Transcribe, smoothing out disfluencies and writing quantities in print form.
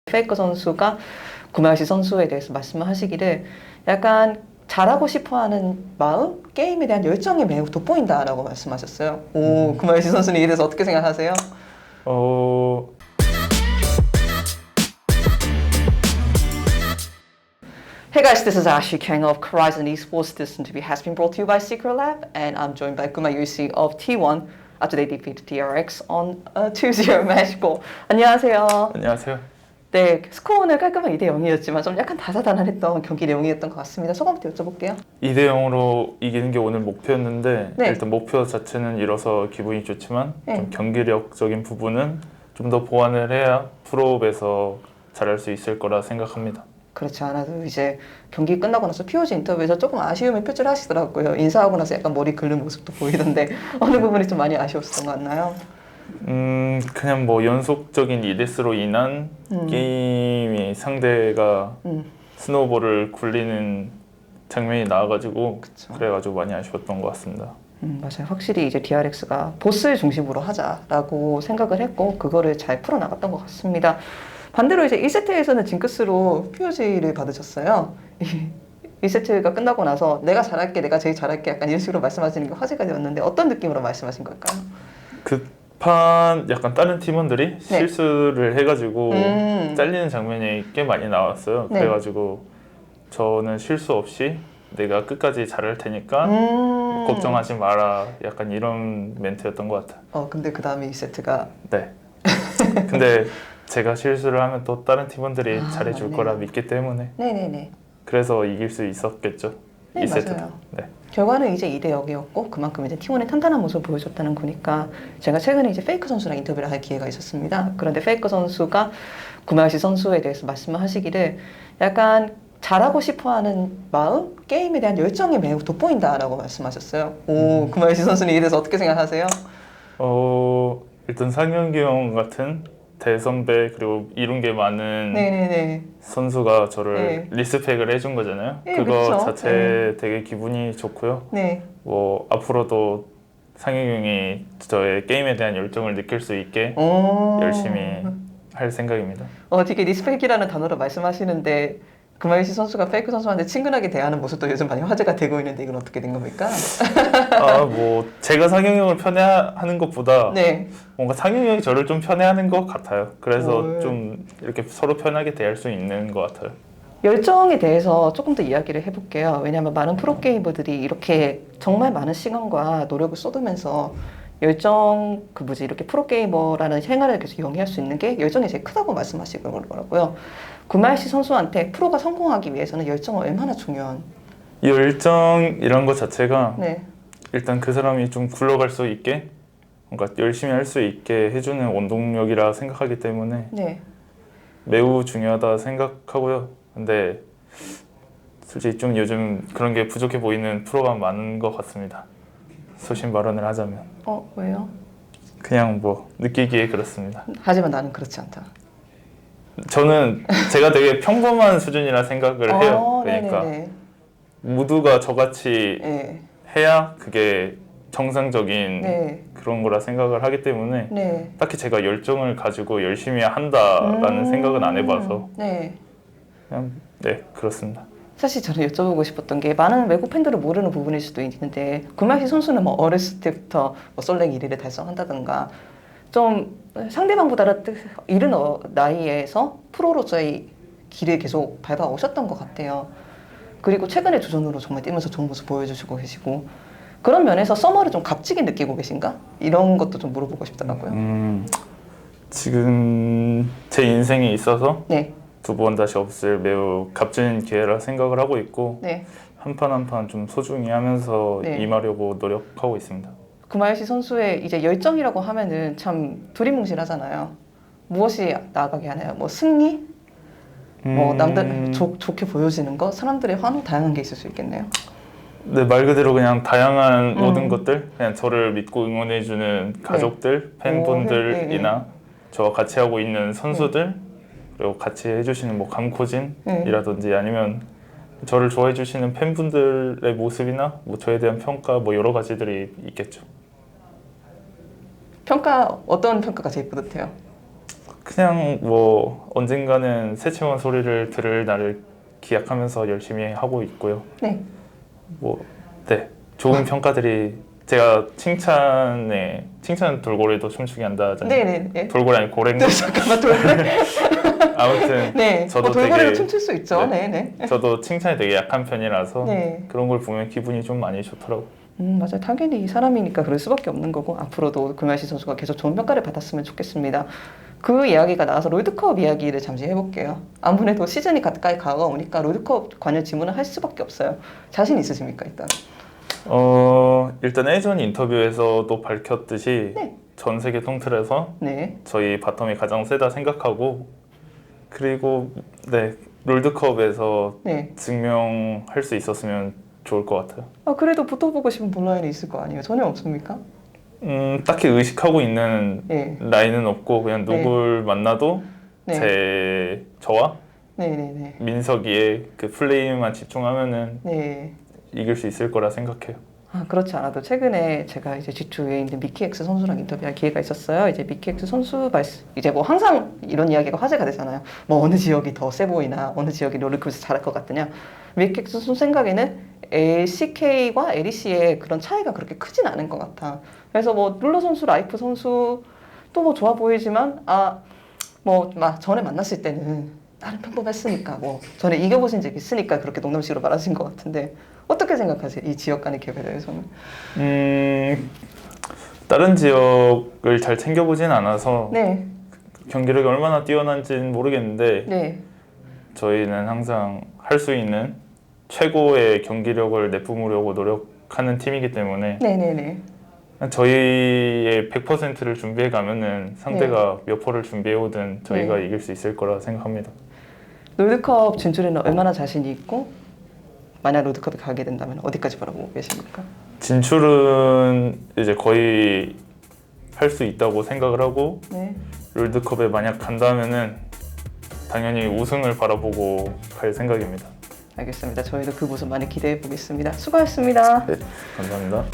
페이커 선수가 구마유시 선수에 대해서 말씀을 하시기를 약간 잘하고 싶어하는 마음, 게임에 대한 열정이 매우 돋보인다라고 말씀하셨어요. 오, 구마유시 선수는 이에 대해서 어떻게 생각하세요? Hey guys, this is Ashley Kang of Horizon Esports. This interview has been brought to you by Secret Lab, and I'm joined by Gumayusi of T1 after they defeated TRX on a 2-0 match score. 안녕하세요. 안녕하세요. 네, 스코어는 깔끔한 2대 0이었지만 좀 약간 다사다난했던 경기 내용이었던 것 같습니다. 소감부터 여쭤볼게요. 2대 0으로 이기는 게 오늘 목표였는데 네. 일단 목표 자체는 이뤄서 기분이 좋지만 네. 좀 경기력적인 부분은 좀 더 보완을 해야 프로업에서 잘할 수 있을 거라 생각합니다. 그렇지 않아도 이제 경기 끝나고 나서 POG 인터뷰에서 조금 아쉬움을 표출하시더라고요. 인사하고 나서 약간 머리 긁는 모습도 보이던데 어느 부분이 좀 많이 아쉬웠던 것 같나요? 그냥 뭐 연속적인 2데스로 인한 게임이 상대가 스노우볼을 굴리는 장면이 나와가지고 그쵸. 그래가지고 많이 아쉬웠던 것 같습니다. 맞아요. 확실히 이제 DRX가 보스를 중심으로 하자라고 생각을 했고 그거를 잘 풀어나갔던 것 같습니다. 반대로 이제 1세트에서는 징크스로 POG를 받으셨어요. 1세트가 끝나고 나서 내가 잘할게, 내가 제일 잘할게 약간 이런 식으로 말씀하시는 게 화제가 되었는데 어떤 느낌으로 말씀하신 걸까요? 급한 약간 다른 팀원들이 네. 실수를 해가지고 잘리는 장면이 꽤 많이 나왔어요. 네. 그래가지고 저는 실수 없이 내가 끝까지 잘할 테니까 걱정하지 마라 약간 이런 멘트였던 것 같아요. 근데 그 다음에 2세트가 네. 근데 제가 실수를 하면 또 다른 팀원들이 잘해줄 맞네요. 거라 믿기 때문에 네네네. 그래서 이길 수 있었겠죠. 네, 2세트도. 맞아요. 네. 결과는 이제 2대 0이었고 그만큼 이제 T1의 탄탄한 모습을 보여줬다는 거니까 제가 최근에 이제 페이커 선수랑 인터뷰를 할 기회가 있었습니다. 그런데 페이커 선수가 구마유시 선수에 대해서 말씀을 하시기를 약간 잘하고 싶어하는 마음, 게임에 대한 열정이 매우 돋보인다라고 말씀하셨어요. 오, 구마유시 선수는 이에 대해서 어떻게 생각하세요? 일단 상영기 형 같은 대선배 그리고 이룬 게 많은 네네네. 선수가 저를 네. 리스펙을 해준 거잖아요. 네, 그거 그쵸. 자체 되게 기분이 좋고요. 네. 뭐 앞으로도 상혁이 형이 저의 게임에 대한 열정을 느낄 수 있게 오. 열심히 할 생각입니다. 되게 리스펙이라는 단어로 말씀하시는데 구마유시 선수가 페이커 선수한테 친근하게 대하는 모습도 요즘 많이 화제가 되고 있는데 이건 어떻게 된 겁니까? 뭐 제가 상혁이 형을 편애하는 것보다 네. 뭔가 상혁이 형이 저를 좀 편애하는 것 같아요. 그래서 오. 좀 이렇게 서로 편하게 대할 수 있는 것 같아요. 열정에 대해서 조금 더 이야기를 해볼게요. 왜냐하면 많은 프로게이머들이 이렇게 정말 많은 시간과 노력을 쏟으면서 이렇게 프로게이머라는 생활을 계속 영위할 수 있는 게 열정이 제일 크다고 말씀하시더라고요. 구마유시 선수한테 프로가 성공하기 위해서는 열정은 얼마나 중요한? 열정이란 것 자체가 네. 일단 그 사람이 좀 굴러갈 수 있게 뭔가 열심히 할 수 있게 해주는 원동력이라 생각하기 때문에 네. 매우 중요하다 생각하고요. 근데 솔직히 좀 요즘 그런 게 부족해 보이는 프로가 많은 것 같습니다. 소신 발언을 하자면 왜요? 그냥 뭐 느끼기에 그렇습니다. 하지만 나는 그렇지 않다. 저는 제가 되게 평범한 수준이라 생각을 해요. 그러니까 네네네. 모두가 저같이 네. 해야 그게 정상적인 네. 그런 거라 생각을 하기 때문에 네. 딱히 제가 열정을 가지고 열심히 한다라는 생각은 안 해봐서 네. 그냥 네 그렇습니다. 사실 저는 여쭤보고 싶었던 게 많은 외국 팬들은 모르는 부분일 수도 있는데 구마유시 선수는 뭐 어렸을 때부터 뭐 솔랭 1위를 달성한다든가 좀 상대방보다 이른 나이에서 프로로서의 길을 계속 밟아오셨던 것 같아요. 그리고 최근에 주전으로 정말 뛰면서 좋은 모습 보여주시고 계시고 그런 면에서 서머를 좀 값지게 느끼고 계신가? 이런 것도 좀 물어보고 싶더라고요. 지금 제 인생에 있어서 네. 두 번 다시 없을 매우 값진 기회라 생각을 하고 있고 네. 한 판 한 판 좀 소중히 하면서 네. 임하려고 노력하고 있습니다. 구마유시 선수의 이제 열정이라고 하면은 참 두리뭉실하잖아요. 무엇이 나아가게 하나요? 뭐 승리? 뭐 남들 좋게 보여지는 거? 사람들의 환호 다양한 게 있을 수 있겠네요. 네, 말 그대로 그냥 다양한 모든 것들 그냥 저를 믿고 응원해주는 가족들, 팬분들이나 저와 같이 하고 있는 선수들 그리고 같이 해주시는 뭐 감코진이라든지 아니면 저를 좋아해 주시는 팬분들의 모습이나 뭐 저에 대한 평가 뭐 여러 가지들이 있겠죠. 어떤 평가가 제일 뿌듯해요? 그냥 뭐 언젠가는 새치원 소리를 들을 날을 기약하면서 열심히 하고 있고요. 네. 뭐, 네, 좋은 평가들이 제가 칭찬 돌고래도 춤추게 한다 하잖아요. 네네. 네. 돌고래 아니 고래인가? 네, 잠깐만 돌고래. 아무튼 네. 저도 돌고래로 되게 춤출 수 있죠. 네. 네. 저도 칭찬이 되게 약한 편이라서 네. 그런 걸 보면 기분이 좀 많이 좋더라고. 맞아요. 당연히 사람이니까 그럴 수밖에 없는 거고 앞으로도 구마시 선수가 계속 좋은 평가를 받았으면 좋겠습니다. 그 이야기가 나와서 롤드컵 이야기를 잠시 해볼게요. 아무래도 시즌이 가까이 가까우니까 롤드컵 관련 질문을 할 수밖에 없어요. 자신 있으십니까 일단? 일단 예전 인터뷰에서도 밝혔듯이 네. 전 세계 통틀어서 네. 저희 바텀이 가장 세다 생각하고 그리고 네 롤드컵에서 네. 증명할 수 있었으면 좋을 것 같아요. 그래도 붙어보고 싶은 본라인이 있을 거 아니에요? 전혀 없습니까? 딱히 의식하고 있는 네. 라인은 없고 그냥 누굴 만나도 네. 저와 네네네. 민석이의 그 플레이만 집중하면은 네. 이길 수 있을 거라 생각해요. 그렇지 않아도 최근에 제가 이제 G2에 있는 미키엑스 선수랑 인터뷰할 기회가 있었어요. 이제 미키엑스 선수 이제 뭐 항상 이런 이야기가 화제가 되잖아요. 뭐 어느 지역이 더 세 보이나, 어느 지역이 롤러코스터 잘할 것 같으냐. 미키엑스 선수 생각에는 LCK와 LEC의 그런 차이가 그렇게 크진 않은 것 같아. 그래서 뭐 룰러 선수, 라이프 선수 또 뭐 좋아 보이지만 뭐 막 전에 만났을 때는 나름 평범했으니까 뭐 전에 이겨보신 적이 있으니까 그렇게 농담식으로 말하신 것 같은데 어떻게 생각하세요? 이 지역 간의 갭에 대해서는? 다른 지역을 잘 챙겨보진 않아서 네. 경기력이 얼마나 뛰어난지는 모르겠는데 네. 저희는 항상 할 수 있는 최고의 경기력을 내뿜으려고 노력하는 팀이기 때문에 네네네. 저희의 100%를 준비해 가면은 상대가 몇 퍼를 준비해 오든 저희가 이길 수 있을 거라 생각합니다. 롤드컵 진출에는 얼마나 자신이 있고 만약 롤드컵에 가게 된다면 어디까지 바라보고 계십니까? 진출은 이제 거의 할 수 있다고 생각을 하고 네. 롤드컵에 만약 간다면은 당연히 우승을 바라보고 갈 생각입니다. 알겠습니다. 저희도 그 모습 많이 기대해 보겠습니다. 수고하셨습니다. 네, 감사합니다.